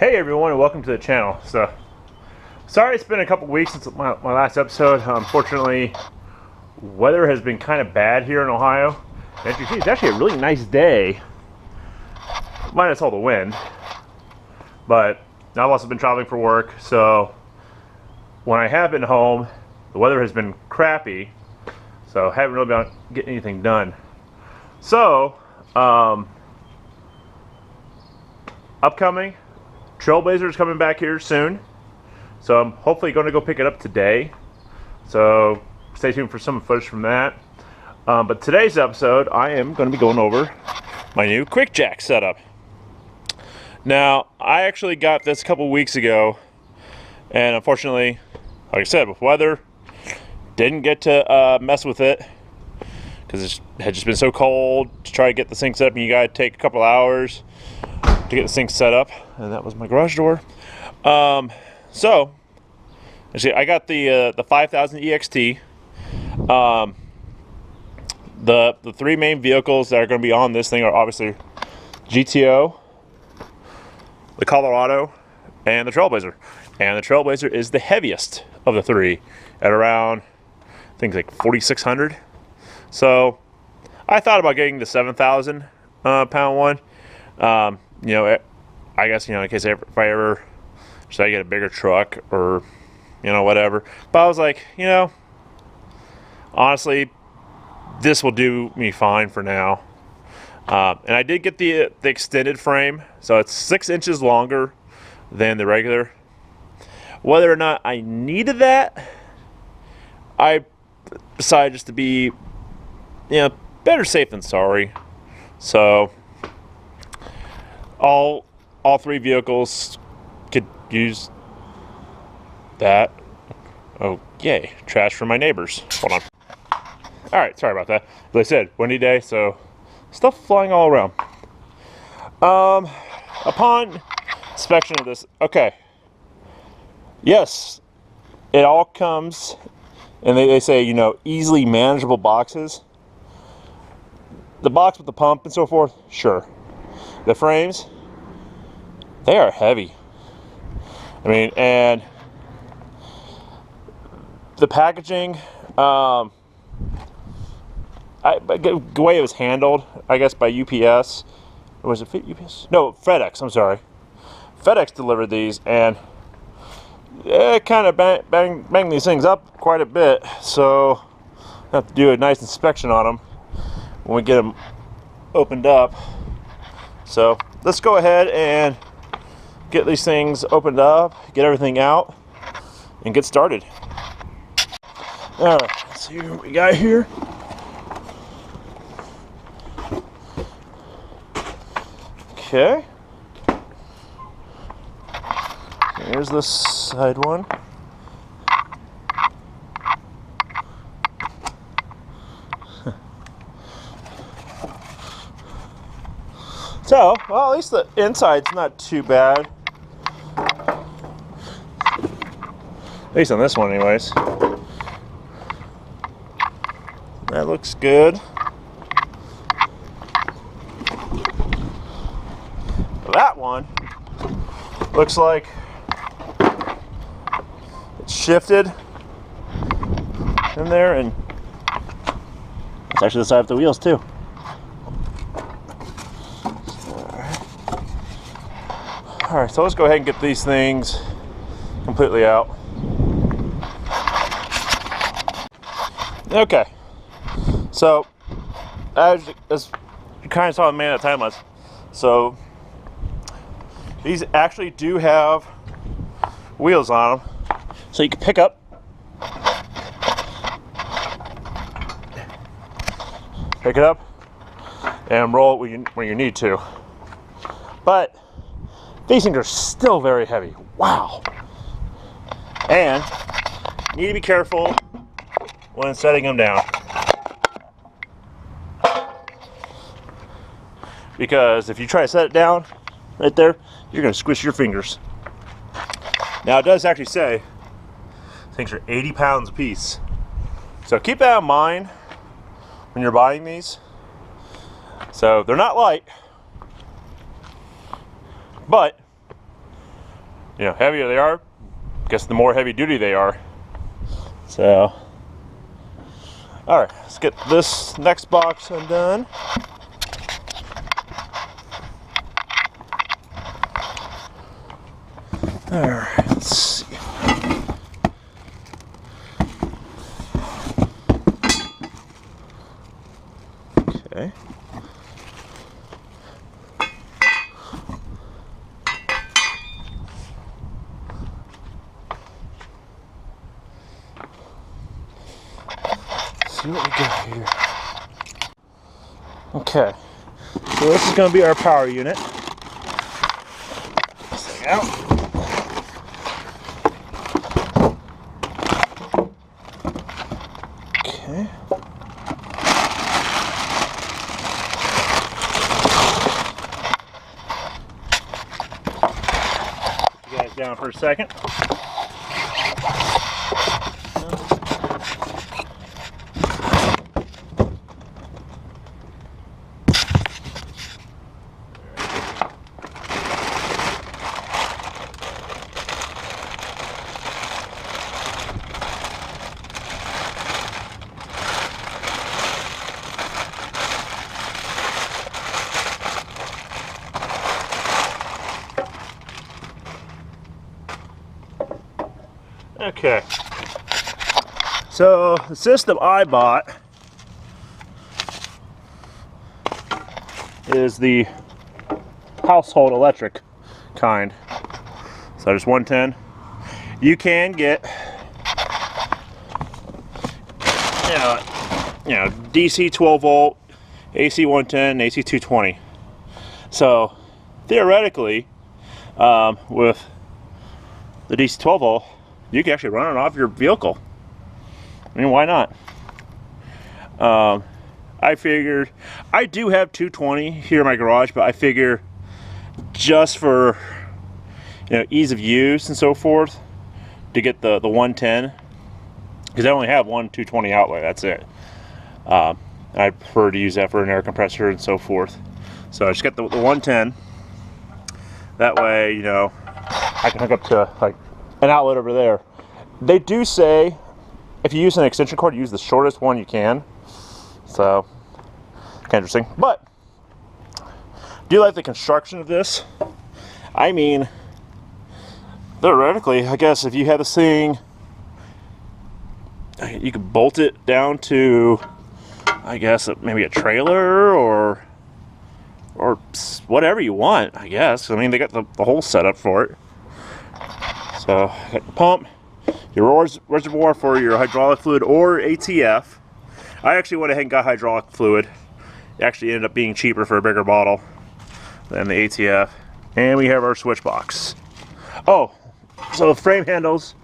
Hey everyone, and welcome to the channel. So, sorry it's been a couple weeks since my last episode. Unfortunately, weather has been kind of bad here in Ohio. And as you can see, it's actually a really nice day, minus all the wind. But I've also been traveling for work, so when I have been home, the weather has been crappy, so I haven't really been able to get anything done. So, upcoming, Trailblazer is coming back here soon, so I'm hopefully going to go pick it up today. So stay tuned for some footage from that. But today's episode, I am going to be going over my new quick jack setup. Now, I actually got this a couple weeks ago, and unfortunately, like I said, with weather, didn't get to mess with it because it had just been so cold to try to get the sink set up, and you got to take a couple hours to get the sink set up. And that was my garage door. So actually, I got the 5000 EXT. The three main vehicles that are going to be on this thing are obviously GTO, the Colorado, and the Trailblazer. And the Trailblazer is the heaviest of the three at around, I think, like 4,600. So I thought about getting the 7,000 pound one. You know, I guess, you know, in case if I ever should I get a bigger truck or, you know, whatever. But I was like, you know, honestly, this will do me fine for now. And I did get the extended frame, so it's 6 inches longer than the regular. Whether or not I needed that, I decided just to be, you know, better safe than sorry. So all three vehicles could use that. Oh, yay. Trash from my neighbors. Hold on. Alright, sorry about that. As I said, windy day, so stuff flying all around. Upon inspection of this, okay. Yes, it all comes, and they say, you know, easily manageable boxes. The box with the pump and so forth, sure. The frames, they are heavy. I mean, and the packaging, the way it was handled, I guess, by UPS. Or was it UPS? No, FedEx, I'm sorry. FedEx delivered these, and it kind of banged these things up quite a bit. So I have to do a nice inspection on them when we get them opened up. So let's go ahead and get these things opened up, get everything out, and get started. All right, let's see what we got here. Okay. Here's the side one. So, well, at least the inside's not too bad. At least on this one, anyways. That looks good. That one looks like it's shifted in there, and it's actually the side of the wheels too. Alright, so let's go ahead and get these things completely out. Okay, so as you kind of saw in that time lapse, so these actually do have wheels on them, so you can pick up, and roll it when you need to. But these things are still very heavy. Wow. And you need to be careful when setting them down, because if you try to set it down right there, you're going to squish your fingers. Now, it does actually say things are 80 pounds a piece, so keep that in mind when you're buying these. So they're not light, but you know, heavier they are, I guess the more heavy duty they are. So, all right, let's get this next box undone. All right, let's see. Okay. See what we got here. Okay, so this is going to be our power unit. This thing out. Okay. Put you guys down for a second. Okay, so the system I bought is the household electric kind. So there's 110. You can get, you know, DC 12 volt, AC 110, AC 220. So theoretically, with the DC 12 volt, you can actually run it off your vehicle. I mean, why not? I figured, I do have 220 here in my garage, but I figure just for, you know, ease of use and so forth, to get the 110, because I only have one 220 outlet, that's it. I prefer to use that for an air compressor and so forth. So I just get the 110. That way, you know, I can hook up to like an outlet over there. They do say if you use an extension cord, use the shortest one you can. So, kind of interesting. But, do you like the construction of this? I mean, theoretically, I guess if you had this thing, you could bolt it down to, I guess, maybe a trailer or whatever you want, I guess. I mean, they got the whole setup for it. So, got the pump, your reservoir for your hydraulic fluid or ATF. I actually went ahead and got hydraulic fluid. It actually ended up being cheaper for a bigger bottle than the ATF. And we have our switch box. Oh, so frame handles,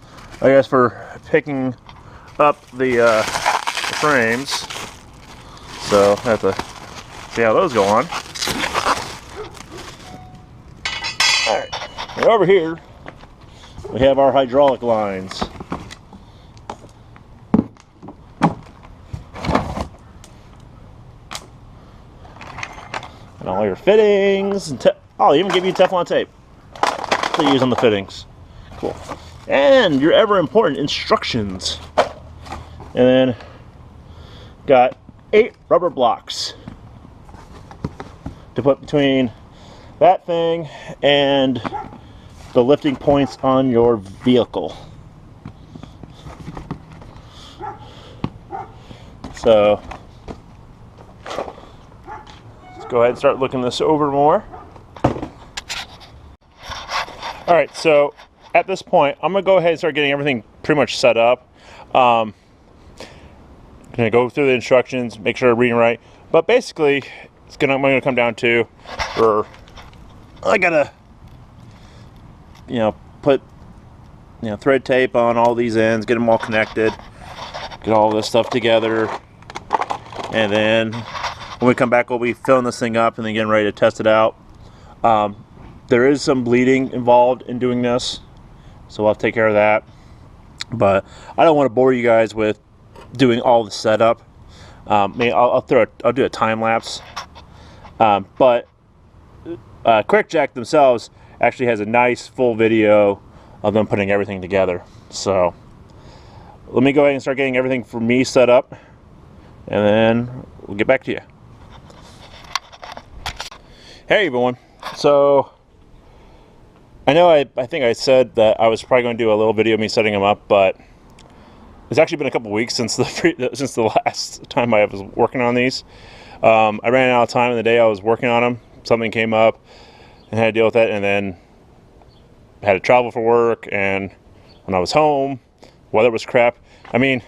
I guess, for picking up the frames. So I have to see how those go on. Alright, and over here we have our hydraulic lines. And all your fittings, and I'll even give you Teflon tape to use on the fittings. Cool. And your ever important instructions. And then got 8 rubber blocks to put between that thing and the lifting points on your vehicle. So let's go ahead and start looking this over more. Alright, so at this point I'm going to go ahead and start getting everything pretty much set up. I'm going to go through the instructions, make sure I'm reading right. But basically, I'm going to come down to where I got to, put, thread tape on all these ends, get them all connected, get all this stuff together. And then when we come back, we'll be filling this thing up and then getting ready to test it out. There is some bleeding involved in doing this, so I'll take care of that. But I don't want to bore you guys with doing all the setup. I'll do a time lapse. But QuickJack themselves actually has a nice full video of them putting everything together. So let me go ahead and start getting everything for me set up, and then we'll get back to you. Hey everyone. So I know I think I said that I was probably going to do a little video of me setting them up, but it's actually been a couple weeks since the last time I was working on these. I ran out of time in the day I was working on them. Something came up and had to deal with that, and then had to travel for work, and when I was home, weather was crap. I mean,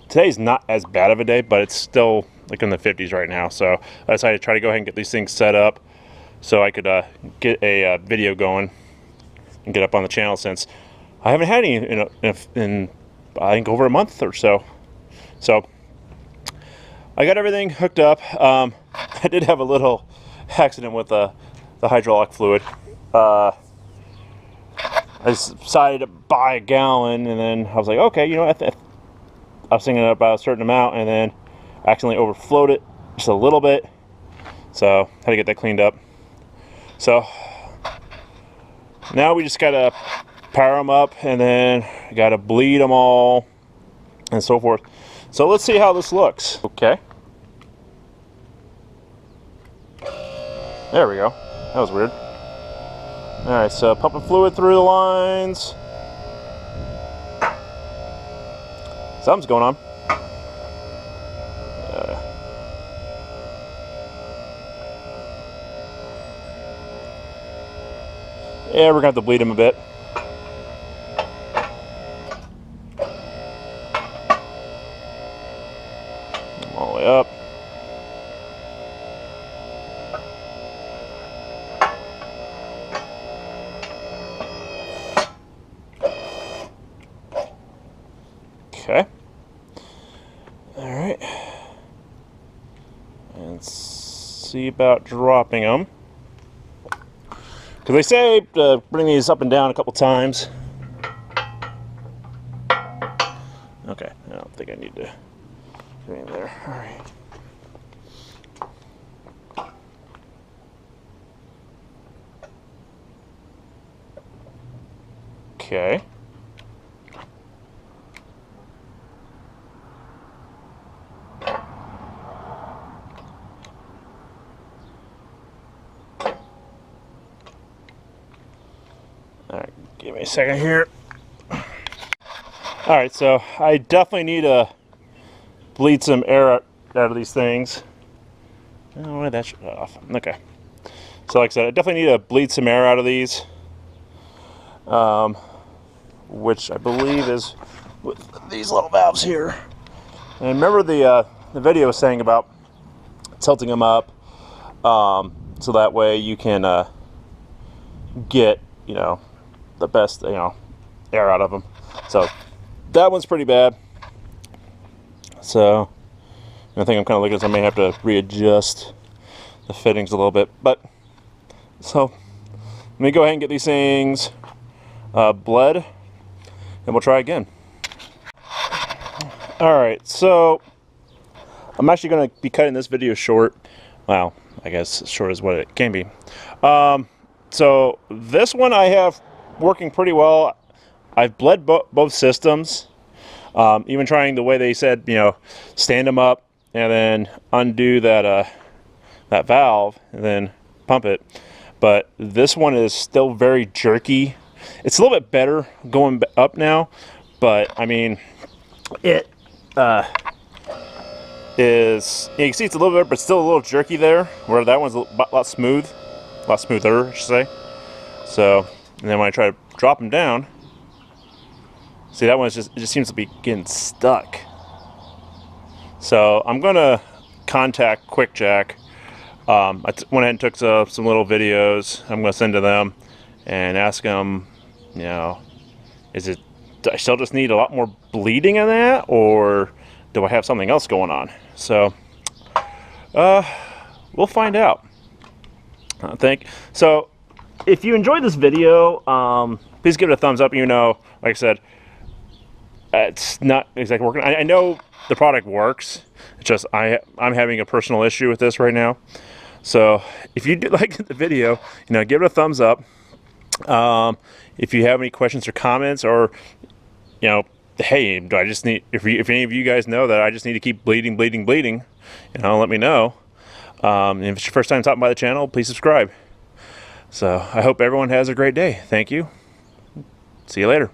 today's not as bad of a day, but it's still like in the 50s right now. So I decided to try to go ahead and get these things set up so I could get a video going and get up on the channel, since I haven't had any in I think over a month or so. So I got everything hooked up. I did have a little accident with the hydraulic fluid. I decided to buy a gallon, and then I was like, okay, you know, I was thinking about a certain amount, and then accidentally overflowed it just a little bit. So had to get that cleaned up. So now we just gotta power them up, and then gotta bleed them all, and so forth. So let's see how this looks. Okay. There we go. That was weird. Alright, so pumping fluid through the lines. Something's going on. Yeah, we're gonna have to bleed him a bit. All the way up. Okay. All right. And see about dropping them. Because they say to bring these up and down a couple times. Okay, I don't think I need to get in there. All right. Okay. Alright, give me a second here. Alright, so I definitely need to bleed some air out of these things. Oh, why that shut off? Okay. So like I said, I definitely need to bleed some air out of these. Which I believe is with these little valves here. And remember the video was saying about tilting them up, so that way you can get, you know, the best, you know, air out of them. So that one's pretty bad. So I think I'm kind of looking at this. I may have to readjust the fittings a little bit. But so let me go ahead and get these things bled, and we'll try again. Alright, so I'm actually going to be cutting this video short. Well, I guess short is what it can be. So this one I have working pretty well. I've bled both systems. Even trying the way they said, you know, stand them up and then undo that that valve and then pump it. But this one is still very jerky. It's a little bit better going up now, but I mean, it is, you can see it's a little bit, but still a little jerky there, where that one's a lot smoother, I should say. So, and then when I try to drop them down, see, that one's just, it just seems to be getting stuck. So I'm gonna contact QuickJack. I went ahead and took some little videos. I'm gonna send to them and ask them, you know, do I still just need a lot more bleeding in that, or do I have something else going on? So we'll find out, I think. So if you enjoyed this video, please give it a thumbs up. You know, like I said, it's not exactly working. I know the product works. It's just I'm having a personal issue with this right now. So if you do like the video, you know, give it a thumbs up. If you have any questions or comments, or you know, hey, do I just need, if any of you guys know that I just need to keep bleeding, let me know. And if it's your first time stopping by the channel, please subscribe. So I hope everyone has a great day. Thank you. See you later.